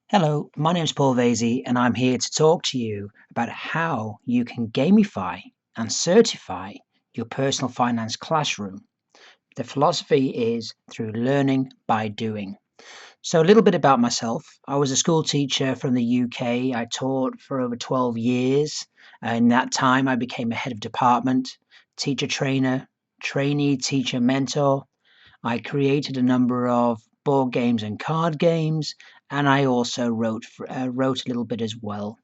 Hello, my name is Paul Vasey, and I'm here to talk to you about how you can gamify and certify your personal finance classroom. The philosophy is through learning by doing. So, a little bit about myself. I was a school teacher from the UK. I taught for over 12 years. In that time, I became a head of department, teacher trainer, trainee teacher mentor. I created a number of board games and card games, and I also wrote a little bit as well.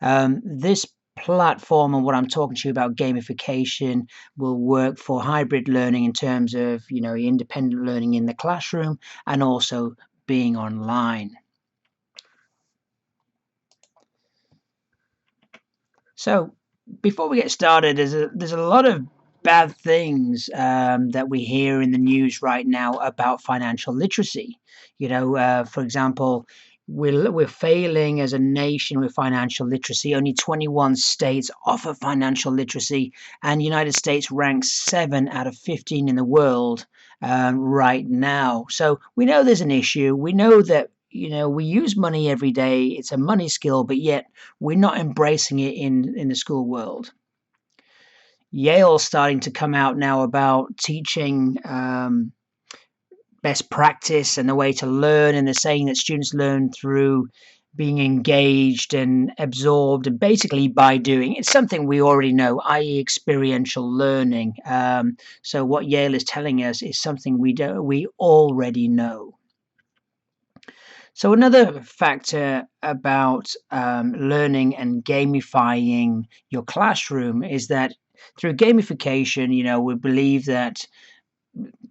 This platform and what I'm talking to you about gamification will work for hybrid learning in terms of independent learning in the classroom and also being online. So before we get started, there's a lot of bad things that we hear in the news right now about financial literacy. For example, we're failing as a nation with financial literacy. Only 21 states offer financial literacy, and the United States ranks 7 out of 15 in the world right now. So we know there's an issue. We know that we use money every day. It's a money skill, but yet we're not embracing it in the school world. Yale's starting to come out now about teaching best practice and the way to learn, and they're saying that students learn through being engaged and absorbed and basically by doing. It's something we already know, i.e. experiential learning. So what Yale is telling us is something we already know. So another factor about learning and gamifying your classroom is that through gamification, we believe that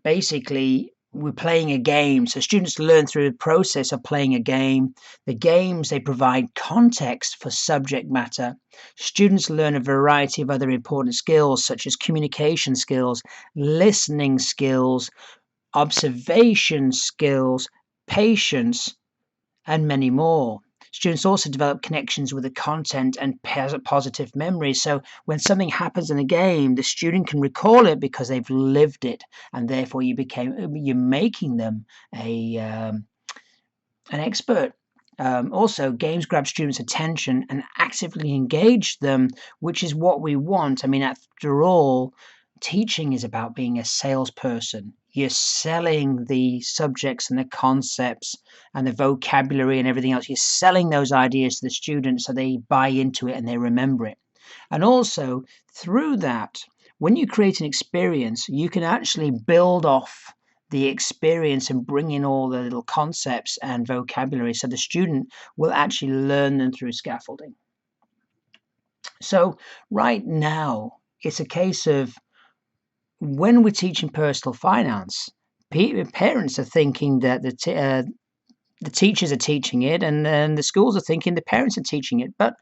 basically we're playing a game. So students learn through the process of playing a game. The games, they provide context for subject matter. Students learn a variety of other important skills such as communication skills, listening skills, observation skills, patience, and many more. Students also develop connections with the content and positive memories. So when something happens in a game, the student can recall it because they've lived it, and therefore you're making them an expert. Also, games grab students' attention and actively engage them, which is what we want. I mean, after all, teaching is about being a salesperson. You're selling the subjects and the concepts and the vocabulary and everything else. You're selling those ideas to the students so they buy into it and they remember it. And also, through that, when you create an experience, you can actually build off the experience and bring in all the little concepts and vocabulary so the student will actually learn them through scaffolding. So, right now, it's a case of when we're teaching personal finance, parents are thinking that the teachers are teaching it, and then the schools are thinking the parents are teaching it. But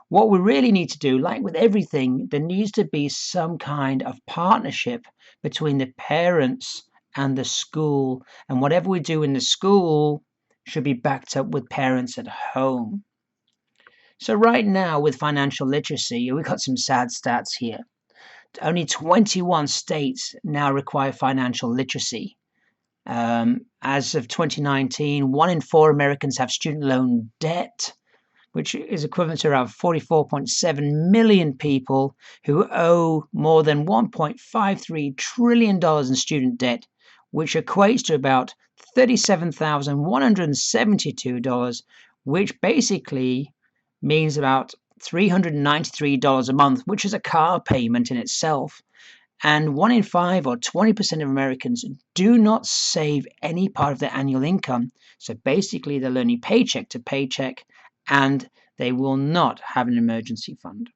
what we really need to do, like with everything, there needs to be some kind of partnership between the parents and the school. And whatever we do in the school should be backed up with parents at home. So right now with financial literacy, we've got some sad stats here. Only 21 states now require financial literacy. As of 2019, 1 in 4 Americans have student loan debt, which is equivalent to around 44.7 million people who owe more than $1.53 trillion in student debt, which equates to about $37,172, which basically means about $393 a month, which is a car payment in itself. And 1 in 5 or 20% of Americans do not save any part of their annual income. So basically, they're learning paycheck to paycheck and they will not have an emergency fund.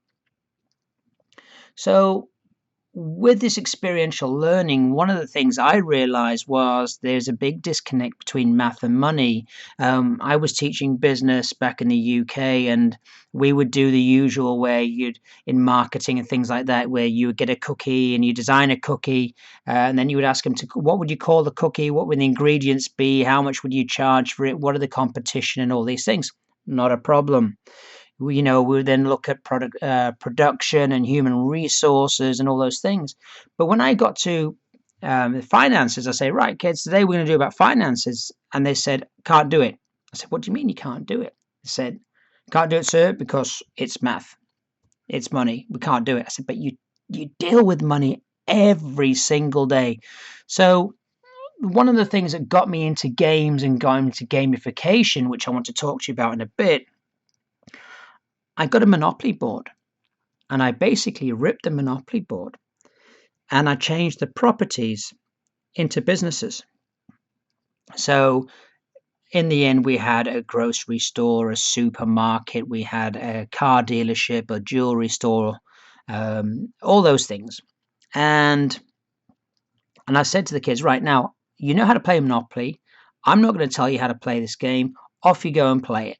So with this experiential learning, one of the things I realized was there's a big disconnect between math and money. I was teaching business back in the UK, and we would do the usual where in marketing and things like that, where you would get a cookie and you design a cookie, and then you would ask them what would you call the cookie? What would the ingredients be? How much would you charge for it? What are the competition and all these things? Not a problem. We then look at production and human resources and all those things. But when I got to the finances, I say, right, kids, today we're going to do about finances. And they said, can't do it. I said, what do you mean you can't do it? They said, can't do it, sir, because it's math. It's money. We can't do it. I said, but you deal with money every single day. So one of the things that got me into games and got into gamification, which I want to talk to you about in a bit, I got a Monopoly board, and I basically ripped the Monopoly board and I changed the properties into businesses. So in the end, we had a grocery store, a supermarket, we had a car dealership, a jewelry store, all those things. And I said to the kids, right now, you know how to play Monopoly. I'm not going to tell you how to play this game. Off you go and play it.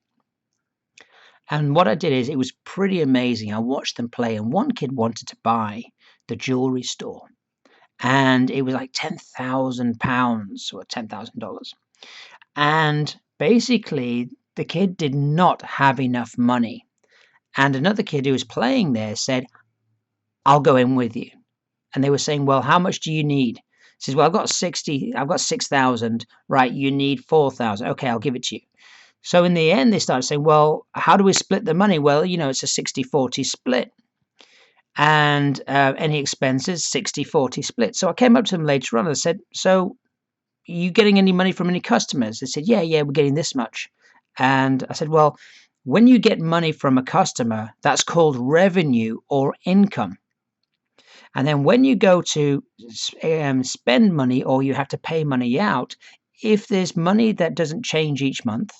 And what I did is, it was pretty amazing. I watched them play, and one kid wanted to buy the jewelry store, and it was like £10,000 or $10,000. And basically, the kid did not have enough money. And another kid who was playing there said, I'll go in with you. And they were saying, well, how much do you need? He says, well, I've got 6,000. Right, you need 4,000. Okay, I'll give it to you. So in the end, they started saying, well, how do we split the money? Well, it's a 60-40 split. And any expenses, 60-40 split. So I came up to them later on and I said, so are you getting any money from any customers? They said, yeah, we're getting this much. And I said, well, when you get money from a customer, that's called revenue or income. And then when you go to spend money, or you have to pay money out, if there's money that doesn't change each month,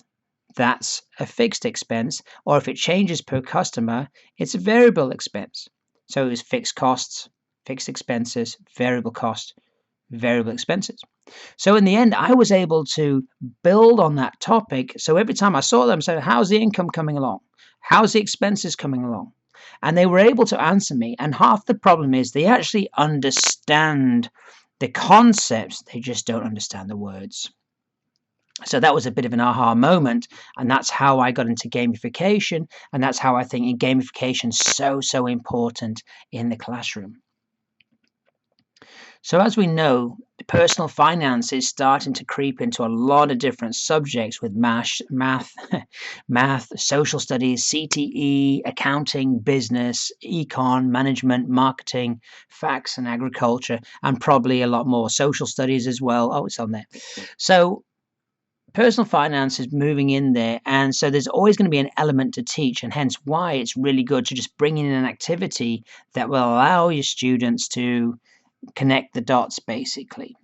that's a fixed expense. Or if it changes per customer, it's a variable expense. So it's fixed costs, fixed expenses, variable cost, variable expenses. So in the end, I was able to build on that topic. So every time I saw them, I said, how's the income coming along? How's the expenses coming along? And they were able to answer me. And half the problem is they actually understand the concepts, they just don't understand the words. So that was a bit of an aha moment, and that's how I got into gamification, and that's how I think gamification is so important in the classroom. So as we know, personal finance is starting to creep into a lot of different subjects with math, social studies, CTE, accounting, business, econ, management, marketing, facts and agriculture, and probably a lot more social studies as well. Oh, it's on there. So personal finance is moving in there, and so there's always going to be an element to teach, and hence why it's really good to just bring in an activity that will allow your students to connect the dots, basically.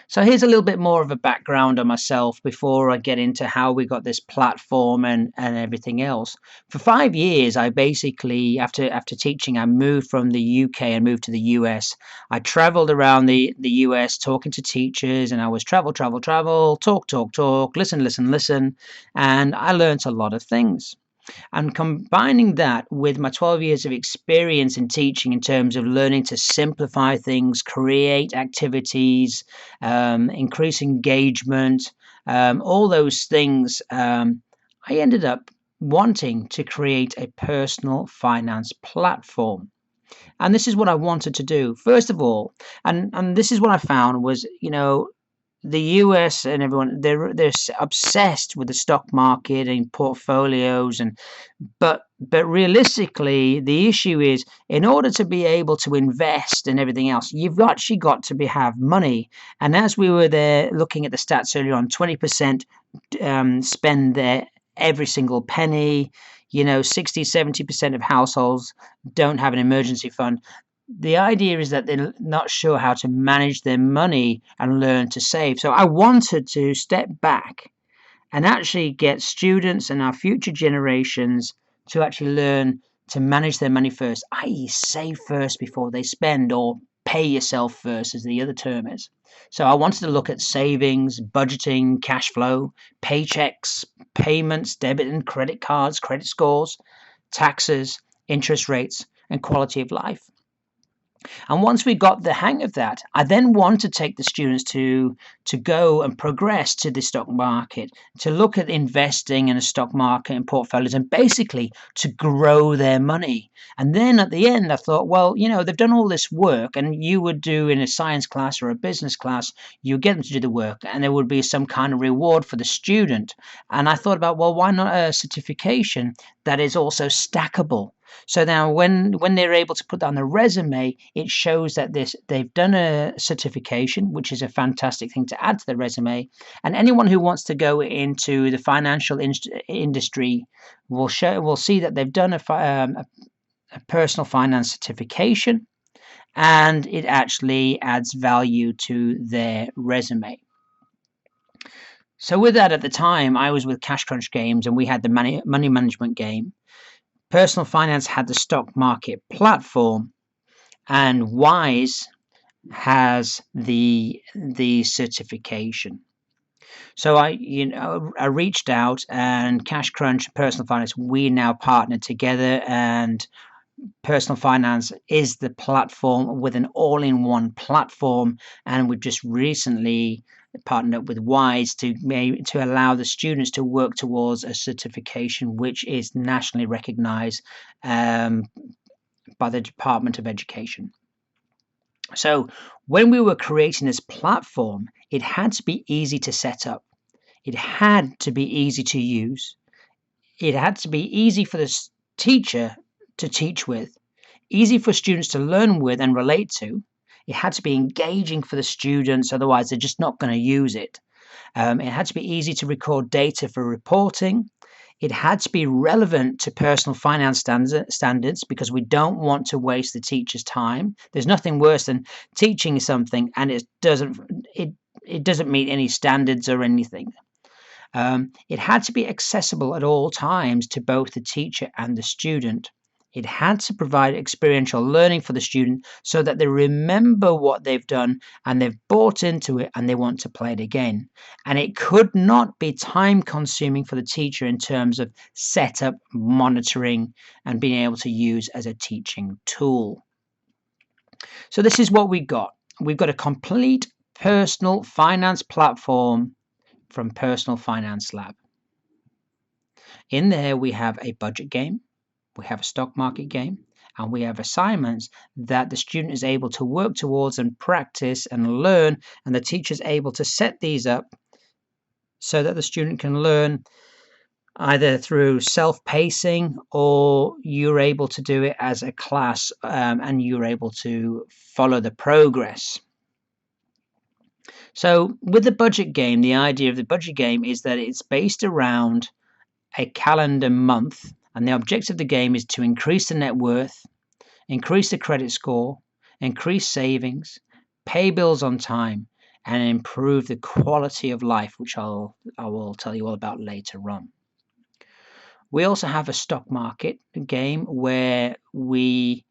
So here's a little bit more of a background on myself before I get into how we got this platform and everything else. For 5 years, I basically, after teaching, I moved from the UK and moved to the US. I traveled around the US talking to teachers, and I was travel, talk, listen, and I learned a lot of things. And combining that with my 12 years of experience in teaching in terms of learning to simplify things, create activities, increase engagement, all those things, I ended up wanting to create a personal finance platform. And this is what I wanted to do. First of all, and this is what I found was, the US and everyone, they're obsessed with the stock market and portfolios, but realistically the issue is, in order to be able to invest and everything else, you've actually got to have money. And as we were there looking at the stats earlier on, 20% spend their every single penny. 60-70% of households don't have an emergency fund. The idea is that they're not sure how to manage their money and learn to save. So I wanted to step back and actually get students and our future generations to actually learn to manage their money first, i.e. save first before they spend, or pay yourself first, as the other term is. So I wanted to look at savings, budgeting, cash flow, paychecks, payments, debit and credit cards, credit scores, taxes, interest rates, and quality of life. And once we got the hang of that, I then want to take the students to go and progress to the stock market, to look at investing in a stock market and portfolios, and basically to grow their money. And then at the end, I thought, well, they've done all this work, and you would do in a science class or a business class, you get them to do the work, and there would be some kind of reward for the student. And I thought about, well, why not a certification that is also stackable? So now when they're able to put that on the resume, it shows that they've done a certification, which is a fantastic thing to add to the resume. And anyone who wants to go into the financial industry will see that they've done a personal finance certification, and it actually adds value to their resume. So with that, at the time, I was with Cash Crunch Games, and we had the money management game. Personal Finance had the stock market platform, and Wise has the certification. So I reached out, and Cash Crunch and Personal Finance, we now partner together, and Personal Finance is the platform with an all-in-one platform, and we've just recently partnered up with Wise to allow the students to work towards a certification which is nationally recognized by the Department of Education. So when we were creating this platform, it had to be easy to set up. It had to be easy to use. It had to be easy for the teacher to teach with, easy for students to learn with and relate to. It had to be engaging for the students, otherwise they're just not going to use it. It had to be easy to record data for reporting. It had to be relevant to personal finance standards, because we don't want to waste the teacher's time. There's nothing worse than teaching something and it doesn't meet any standards or anything. It had to be accessible at all times to both the teacher and the student. It had to provide experiential learning for the student so that they remember what they've done and they've bought into it and they want to play it again. And it could not be time consuming for the teacher in terms of setup, monitoring, and being able to use as a teaching tool. So this is what we got. We've got a complete personal finance platform from Personal Finance Lab. In there we have a budget game, we have a stock market game, and we have assignments that the student is able to work towards and practice and learn, and the teacher is able to set these up so that the student can learn either through self-pacing, or you're able to do it as a class, and you're able to follow the progress. So with the budget game, the idea of the budget game is that it's based around a calendar month, and the objective of the game is to increase the net worth, increase the credit score, increase savings, pay bills on time, and improve the quality of life, which I will tell you all about later on. We also have a stock market game where the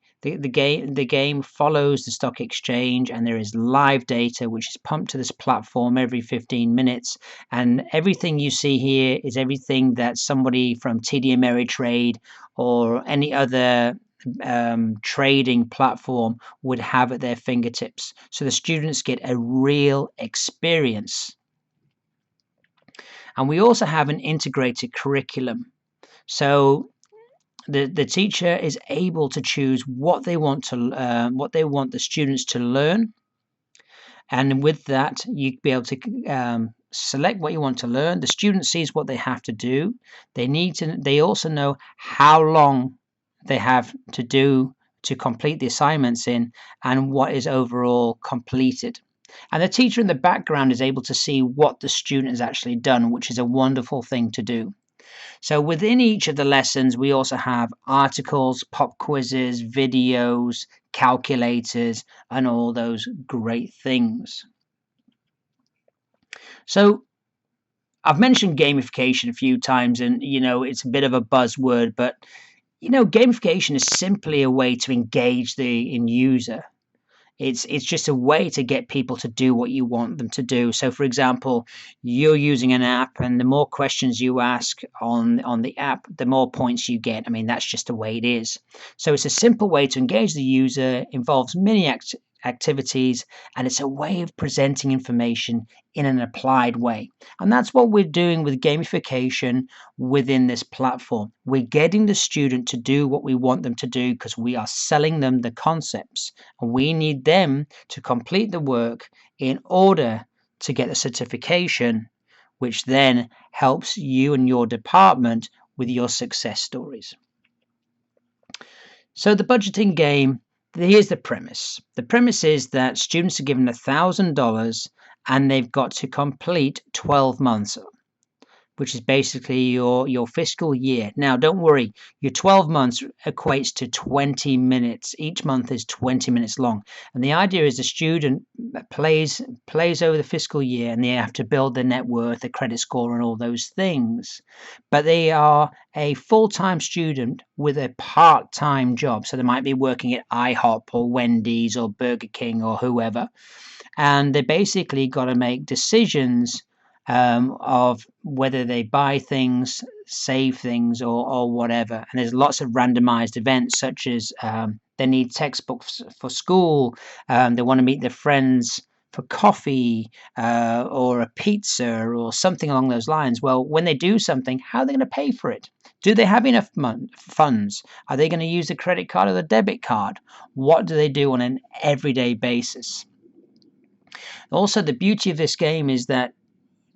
game follows the stock exchange, and there is live data which is pumped to this platform every 15 minutes, and everything you see here is everything that somebody from TD Ameritrade or any other trading platform would have at their fingertips. So the students get a real experience. And we also have an integrated curriculum. So the teacher is able to choose what they want the students to learn, and with that you be able to select what you want to learn. The student sees what they have to do. They also know how long they have to do to complete the assignments in, and what is overall completed. And the teacher in the background is able to see what the student has actually done, which is a wonderful thing to do. So within each of the lessons, we also have articles, pop quizzes, videos, calculators, and all those great things. So I've mentioned gamification a few times, and it's a bit of a buzzword, but gamification is simply a way to engage the end user. It's just a way to get people to do what you want them to do. So, for example, you're using an app, and the more questions you ask on the app, the more points you get. I mean, that's just the way it is. So, it's a simple way to engage the user, involves many activities, and it's a way of presenting information in an applied way. And that's what we're doing with gamification within this platform. We're getting the student to do what we want them to do because we are selling them the concepts, and we need them to complete the work in order to get the certification, which then helps you and your department with your success stories. So the budgeting game, here's the premise. The premise is that students are given $1,000 and they've got to complete 12 months, which is basically your fiscal year. Now, don't worry, your 12 months equates to 20 minutes. Each month is 20 minutes long. And the idea is the student plays over the fiscal year, and they have to build their net worth, their credit score, and all those things. But they are a full-time student with a part-time job. So they might be working at IHOP or Wendy's or Burger King or whoever. And they basically got to make decisions of whether they buy things, save things, or whatever. And there's lots of randomized events, such as they need textbooks for school, they want to meet their friends for coffee, or a pizza, or something along those lines. Well, when they do something, how are they going to pay for it? Do they have enough funds? Are they going to use the credit card or the debit card? What do they do on an everyday basis? Also, the beauty of this game is that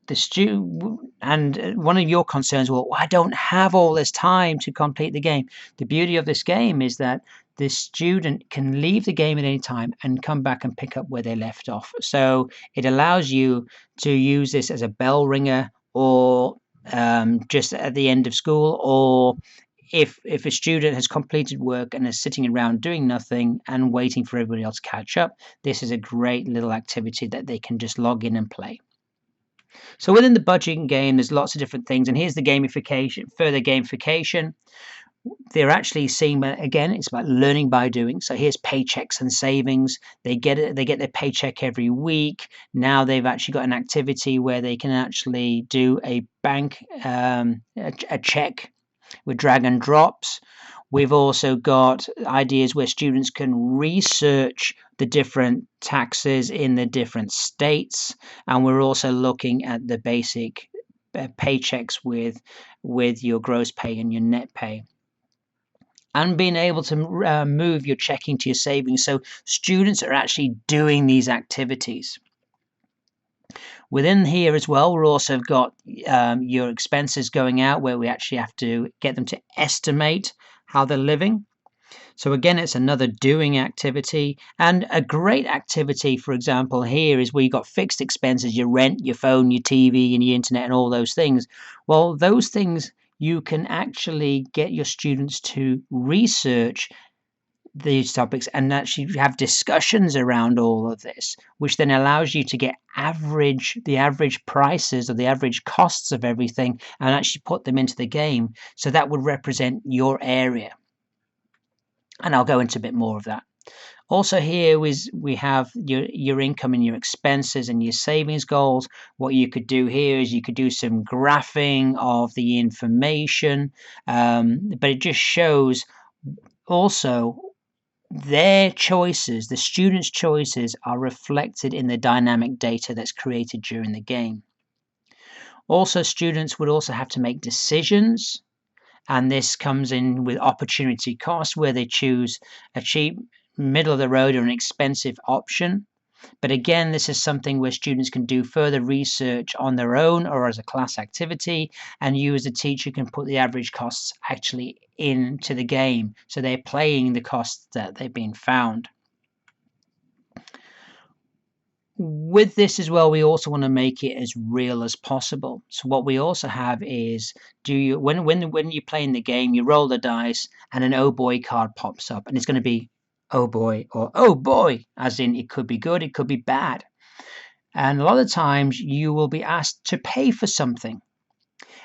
the student, and one of your concerns, well, I don't have all this time to complete the game. The beauty of this game is that the student can leave the game at any time and come back and pick up where they left off. So it allows you to use this as a bell ringer, or just at the end of school, or if a student has completed work and is sitting around doing nothing and waiting for everybody else to catch up, this is a great little activity that they can just log in and play. So within the budgeting game, there's lots of different things, and here's the gamification, further gamification. They're actually seeing, again, it's about learning by doing. So here's paychecks and savings. They get their paycheck every week. Now they've actually got an activity where they can actually do a bank, a check with drag and drops. We've also got ideas where students can research the different taxes in the different states, and we're also looking at the basic paychecks with your gross pay and your net pay, and being able to move your checking to your savings. So students are actually doing these activities. Within here as well, we're also got your expenses going out, where we actually have to get them to estimate how they're living. So again, it's another doing activity, and a great activity, for example, here is where you've got fixed expenses, your rent, your phone, your TV, and your internet, and all those things. Well, those things you can actually get your students to research these topics and actually have discussions around all of this, which then allows you to get the average prices or the average costs of everything, and actually put them into the game. So that would represent your area. And I'll go into a bit more of that. Also here we have your income and your expenses and your savings goals. What you could do here is you could do some graphing of the information, but it just shows also their choices, the students' choices, are reflected in the dynamic data that's created during the game. Also, students would also have to make decisions, and this comes in with opportunity cost, where they choose a cheap, middle of the road, or an expensive option. But again, this is something where students can do further research on their own or as a class activity, and you as a teacher can put the average costs actually into the game. So they're playing the costs that they've been found. With this as well, we also want to make it as real as possible. So what we also have is, when you play in the game, you roll the dice and an oh boy card pops up, and it's going to be oh boy or oh boy, as in it could be good, it could be bad. And a lot of times you will be asked to pay for something,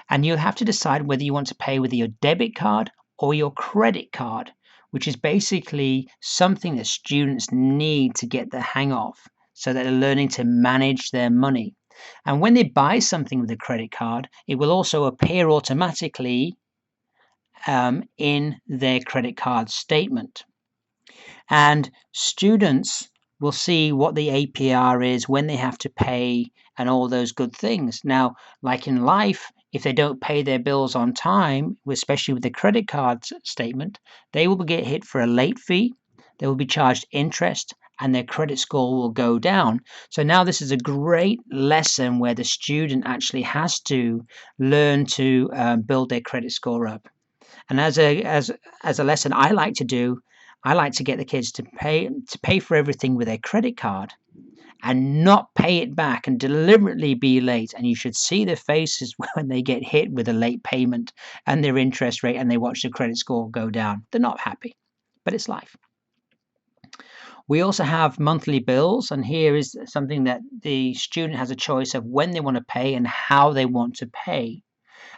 and you'll have to decide whether you want to pay with your debit card or your credit card. which is basically something that students need to get the hang of so that they're learning to manage their money. And when they buy something with a credit card, it will also appear automatically in their credit card statement. And students will see what the APR is, when they have to pay, and all those good things. Now, like in life, if they don't pay their bills on time, especially with the credit card statement, they will get hit for a late fee, they will be charged interest, and their credit score will go down. So now this is a great lesson where the student actually has to learn to build their credit score up. And as a lesson I like to do, I like to get the kids to pay for everything with their credit card and not pay it back and deliberately be late. And you should see their faces when they get hit with a late payment and their interest rate and they watch the credit score go down. They're not happy, but it's life. We also have monthly bills, and here is something that the student has a choice of when they want to pay and how they want to pay.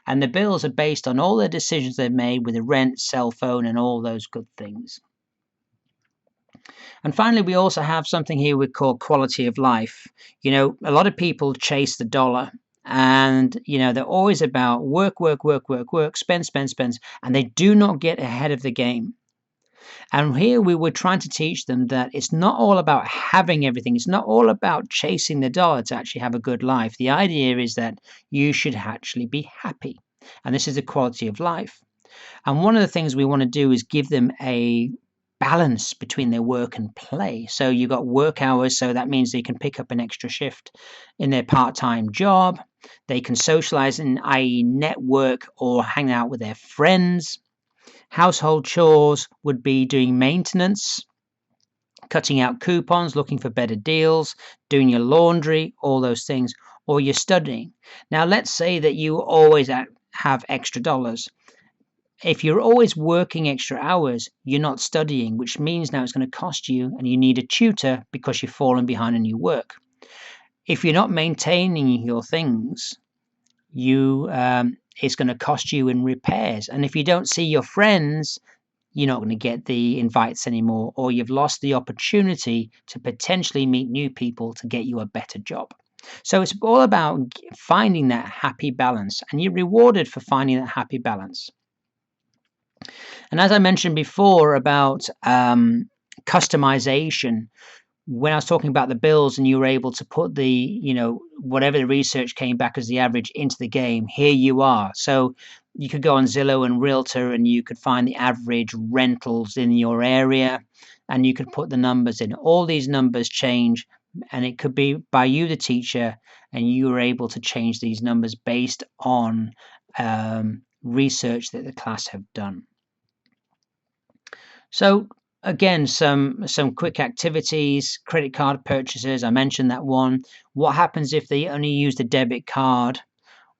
And the bills are based on all the decisions they've made with the rent, cell phone, and all those good things. And finally, we also have something here we call quality of life. A lot of people chase the dollar, and they're always about work, work, work, work, work, spend, spend, spend, and they do not get ahead of the game. And here we were trying to teach them that it's not all about having everything. It's not all about chasing the dollar to actually have a good life. The idea is that you should actually be happy. And this is the quality of life. And one of the things we want to do is give them a balance between their work and play. So you've got work hours, so that means they can pick up an extra shift in their part-time job. They can socialize, i.e. network or hang out with their friends. Household chores would be doing maintenance, cutting out coupons, looking for better deals, doing your laundry, all those things, or you're studying. Now, let's say that you always have extra dollars. If you're always working extra hours, you're not studying, which means now it's going to cost you and you need a tutor because you've fallen behind in your work. If you're not maintaining your things, it's going to cost you in repairs. And if you don't see your friends, you're not going to get the invites anymore, or you've lost the opportunity to potentially meet new people to get you a better job. So it's all about finding that happy balance, and you're rewarded for finding that happy balance. And as I mentioned before about customization, when I was talking about the bills and you were able to put whatever the research came back as the average into the game, here you are. So you could go on Zillow and Realtor and you could find the average rentals in your area and you could put the numbers in. All these numbers change, and it could be by you, the teacher, and you were able to change these numbers based on research that the class have done. So again, some quick activities, credit card purchases. I mentioned that one. What happens if they only use the debit card?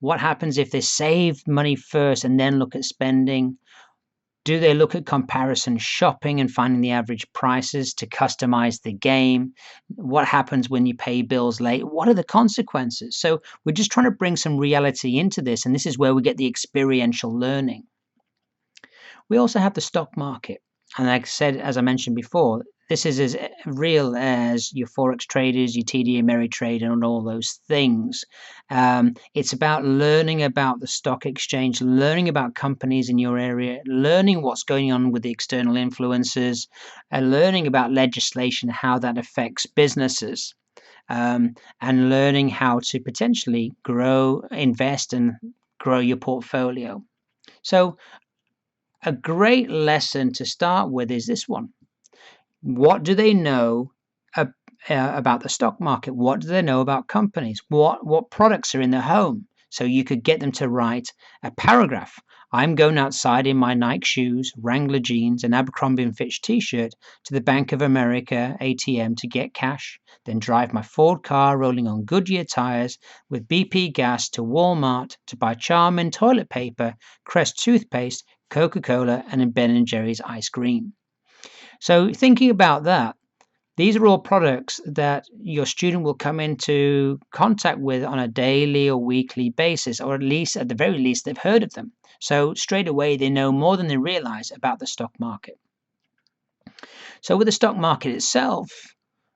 What happens if they save money first and then look at spending? Do they look at comparison shopping and finding the average prices to customize the game? What happens when you pay bills late? What are the consequences? So we're just trying to bring some reality into this, and this is where we get the experiential learning. We also have the stock market. And like I said, as I mentioned before, this is as real as your Forex traders, your TD Ameritrade, and all those things. It's about learning about the stock exchange, learning about companies in your area, learning what's going on with the external influences, and learning about legislation, how that affects businesses, and learning how to potentially grow, invest, and grow your portfolio. So a great lesson to start with is this one. What do they know about the stock market? What do they know about companies? What products are in their home? So you could get them to write a paragraph. I'm going outside in my Nike shoes, Wrangler jeans, and Abercrombie & Fitch t-shirt to the Bank of America ATM to get cash, then drive my Ford car rolling on Goodyear tires with BP gas to Walmart to buy Charmin toilet paper, Crest toothpaste, Coca-Cola, and Ben & Jerry's ice cream. So thinking about that, these are all products that your student will come into contact with on a daily or weekly basis, or at the very least, they've heard of them. So straight away, they know more than they realize about the stock market. So with the stock market itself,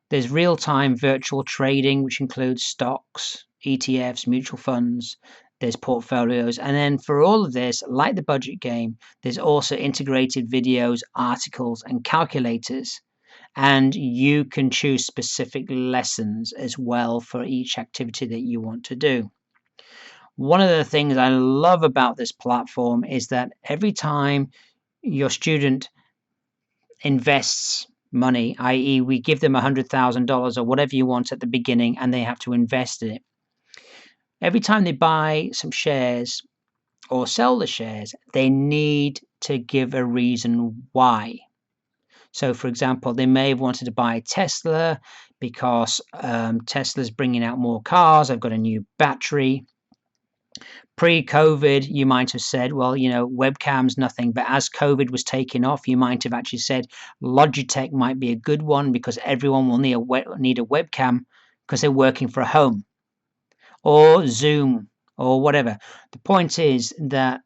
there's real-time virtual trading, which includes stocks, ETFs, mutual funds, there's portfolios. And then for all of this, like the budget game, there's also integrated videos, articles, and calculators. And you can choose specific lessons as well for each activity that you want to do. One of the things I love about this platform is that every time your student invests money, i.e., we give them $100,000 or whatever you want at the beginning, and they have to invest in it. Every time they buy some shares or sell the shares, they need to give a reason why. So, for example, they may have wanted to buy Tesla because Tesla's bringing out more cars. I've got a new battery. Pre-COVID, you might have said, well, webcam's nothing. But as COVID was taking off, you might have actually said Logitech might be a good one because everyone will need a webcam because they're working from home, or Zoom, or whatever. The point is that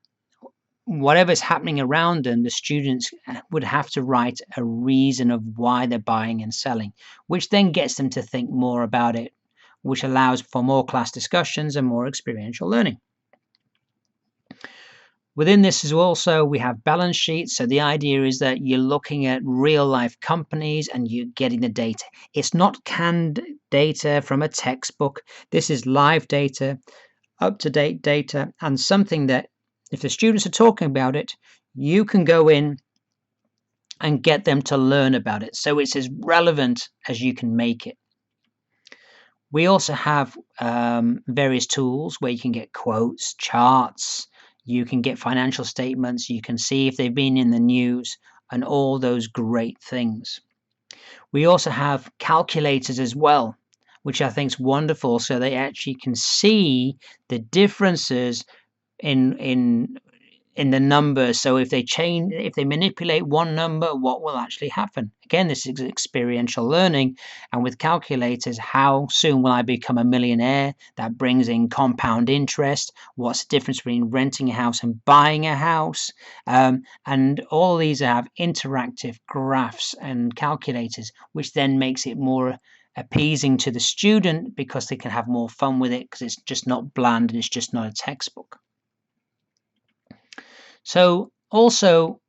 whatever's happening around them, the students would have to write a reason of why they're buying and selling, which then gets them to think more about it, which allows for more class discussions and more experiential learning. Within this is also, we have balance sheets. So the idea is that you're looking at real life companies and you're getting the data. It's not canned data from a textbook. This is live data, up-to-date data, and something that if the students are talking about it, you can go in and get them to learn about it. So it's as relevant as you can make it. We also have various tools where you can get quotes, charts, you can get financial statements, you can see if they've been in the news, and all those great things. We also have calculators as well, which I think is wonderful, so they actually can see the differences in the numbers. So if they manipulate one number, what will actually happen? Again, this is experiential learning. And with calculators, how soon will I become a millionaire? That brings in compound interest. What's the difference between renting a house and buying a house? And all of these have interactive graphs and calculators, which then makes it more appeasing to the student because they can have more fun with it because it's just not bland and it's just not a textbook. So also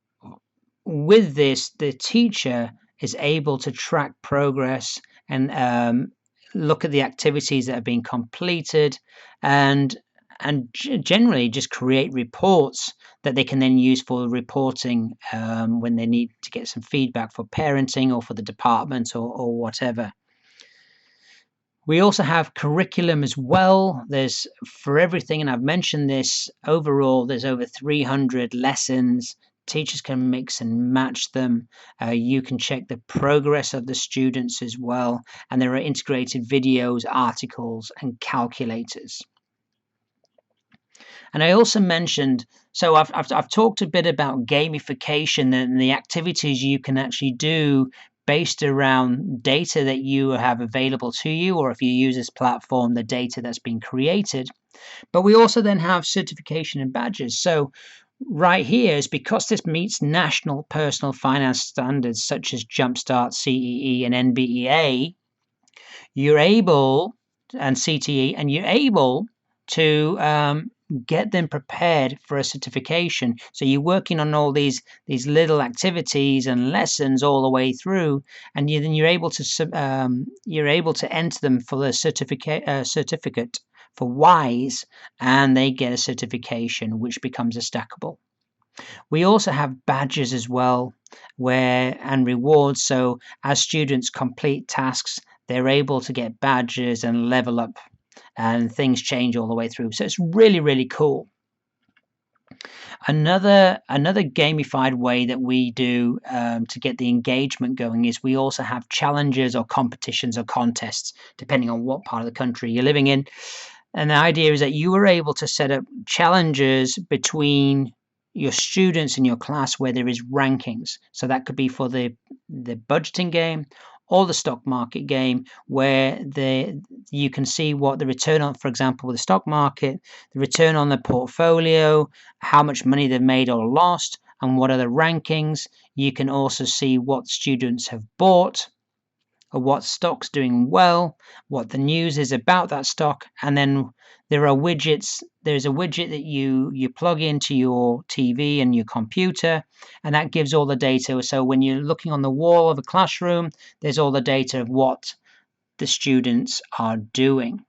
with this, the teacher is able to track progress and look at the activities that have been completed and generally just create reports that they can then use for reporting when they need to get some feedback for parenting or for the department or whatever. We also have curriculum as well. There's for everything, and I've mentioned this, overall, there's over 300 lessons. Teachers can mix and match them. You can check the progress of the students as well. And there are integrated videos, articles, and calculators. And I also mentioned, so I've talked a bit about gamification and the activities you can actually do based around data that you have available to you, or if you use this platform, the data that's been created. But we also then have certification and badges. So right here is because this meets national personal finance standards such as Jumpstart, CEE, and NBEA, you're able, and CTE, and you're able to get them prepared for a certification. So you're working on all these little activities and lessons all the way through, and then you're able to enter them for the certificate for WISE, and they get a certification which becomes a stackable. We also have badges as well, and rewards. So as students complete tasks, they're able to get badges and level up, and things change all the way through. So it's really, really cool. Another gamified way that we do to get the engagement going is we also have challenges or competitions or contests, depending on what part of the country you're living in. And the idea is that you are able to set up challenges between your students in your class where there is rankings. So that could be for the budgeting game or the stock market game, where you can see what the return on, for example, with the stock market, the return on the portfolio, how much money they've made or lost, and what are the rankings. You can also see what students have bought, or what stock's doing well, what the news is about that stock, and then there are widgets. There's a widget that you plug into your TV and your computer, and that gives all the data. So when you're looking on the wall of a classroom, there's all the data of what the students are doing.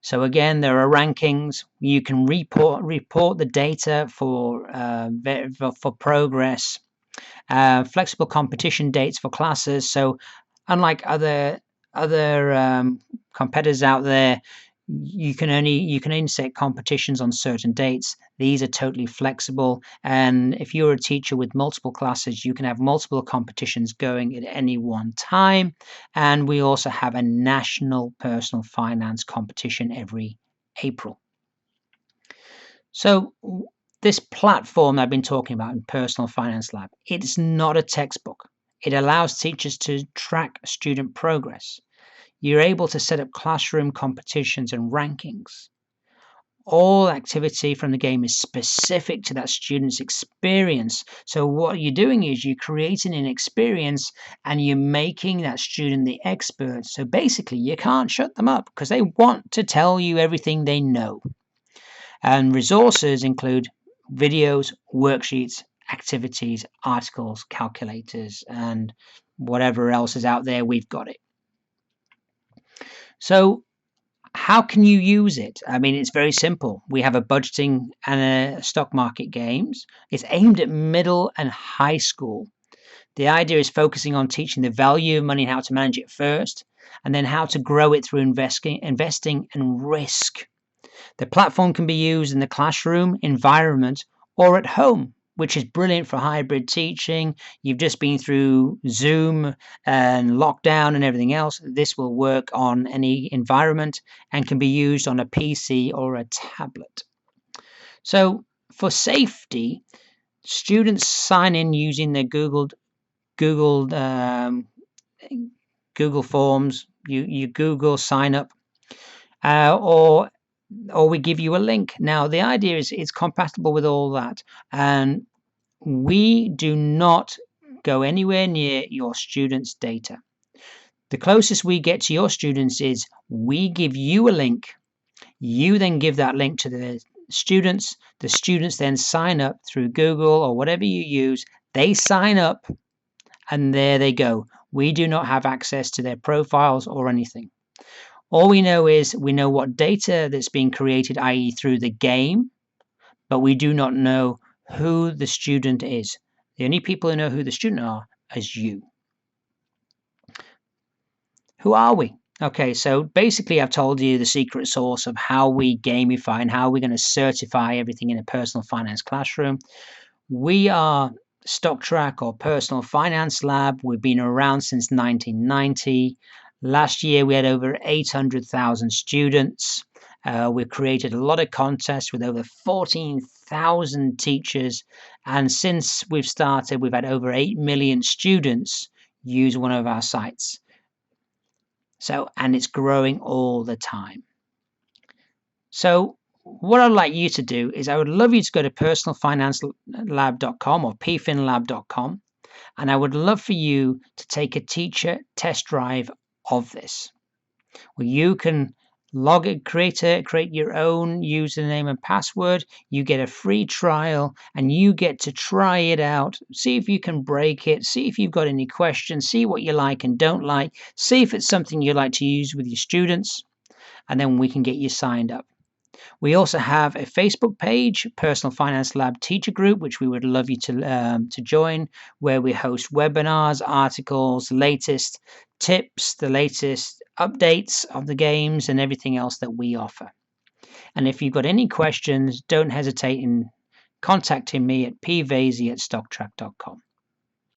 So again, there are rankings. You can report the data for progress. Flexible competition dates for classes. So unlike other competitors out there, you can only set competitions on certain dates. These are totally flexible, and if you're a teacher with multiple classes, you can have multiple competitions going at any one time. And we also have a national personal finance competition every April. So this platform I've been talking about in Personal Finance Lab, it's not a textbook. It allows teachers to track student progress. You're able to set up classroom competitions and rankings. All activity from the game is specific to that student's experience. So what you're doing is you're creating an experience and you're making that student the expert. So basically you can't shut them up because they want to tell you everything they know. And resources include videos, worksheets, activities, articles, calculators, and whatever else is out there, we've got it. So how can you use it? I mean, it's very simple. We have a budgeting and a stock market games. It's aimed at middle and high school. The idea is focusing on teaching the value of money and how to manage it first, and then how to grow it through investing and risk. The platform can be used in the classroom environment or at home, which is brilliant for hybrid teaching. You've just been through Zoom and lockdown and everything else. This will work on any environment and can be used on a PC or a tablet. So for safety, students sign in using their Google Forms. You Google sign up, or we give you a link. Now, the idea is it's compatible with all that, and we do not go anywhere near your students' data. The closest we get to your students is we give you a link. You then give that link to the students. The students then sign up through Google or whatever you use. They sign up, and there they go. We do not have access to their profiles or anything. All we know is we know what data that's being created, i.e. through the game, but we do not know who the student is. The only people who know who the student are is you. Who are we? Okay, so basically I've told you the secret sauce of how we gamify and how we're going to certify everything in a personal finance classroom. We are StockTrack or Personal Finance Lab. We've been around since 1990. Last year, we had over 800,000 students. We've created a lot of contests with over 14,000 teachers. And since we've started, we've had over 8 million students use one of our sites. And it's growing all the time. So what I'd like you to do is I would love you to go to personalfinancelab.com or pfinlab.com. And I would love for you to take a teacher test drive of this, where you can log it, create your own username and password. You get a free trial and you get to try it out, see if you can break it, see if you've got any questions, see what you like and don't like, see if it's something you like to use with your students, and then we can get you signed up. We also have a Facebook page, Personal Finance Lab Teacher Group, which we would love you to join, where we host webinars, articles, latest tips, the latest updates of the games, and everything else that we offer. And if you've got any questions, don't hesitate in contacting me at pvasey@stocktrack.com.